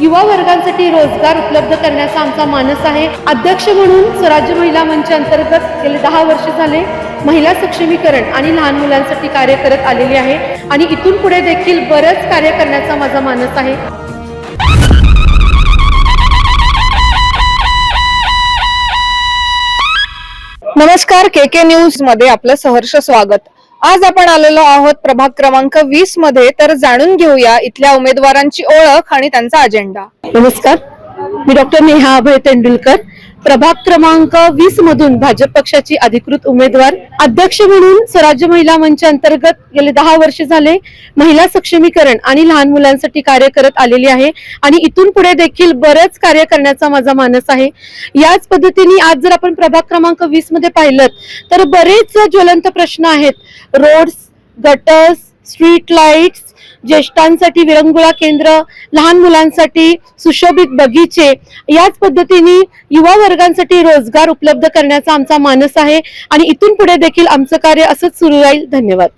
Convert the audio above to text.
युवा वर्गांसाठी रोजगार उपलब्ध करण्याचा आमचा मानस आहे। अध्यक्ष म्हणून स्वराज्य महिला मंच अंतर्गत गेले 10 वर्ष झाले महिला सक्षमीकरण आणि लहान मुलांसाठी कार्य करत आलेली आहे आणि इथून पुढे देखील बरेच कार्य करण्याचा माझा मानस आहे। नमस्कार, केके न्यूज मध्ये आपलं सहर्ष स्वागत। आज आपण आलेलो आहोत प्रभाग क्रमांक 20 मध्ये, तर जाणून घेऊया इथल्या उमेदवारांची ओळख आणि त्यांचा अजेंडा। नमस्कार, मी डॉक्टर नेहा अभय तेंडुलकर, प्रभाग क्रमांक 20 मधून भाजप पक्षाची अधिकृत उमेदवार। अध्यक्ष म्हणून स्वराज्य महिला मंच अंतर्गत गेले 10 वर्ष झाले महिला सक्षमीकरण आणि लहान मुलांसाठी कार्य करत आलेली आहे आणि इथून पुढे देखील बरेच कार्य करण्याचा माझा मानस आहे। याच पद्धतीने आज जर आपण प्रभाग क्रमांक 20 मध्ये पाहिलं तर बरेच ज्वलंत प्रश्न आहेत। रोड्स, गटर्स, स्ट्रीट लाईट्स, ज्येष्ठांसाठी विरंगुळा केंद्र, लहान मुलांसाठी सुशोभित बगीचे, याच पद्धतीने युवा वर्गांसाठी रोजगार उपलब्ध करण्याचा आमचा मानस आहे आणि इथून पुढे देखील आमचं कार्य असंच सुरू राहील। धन्यवाद।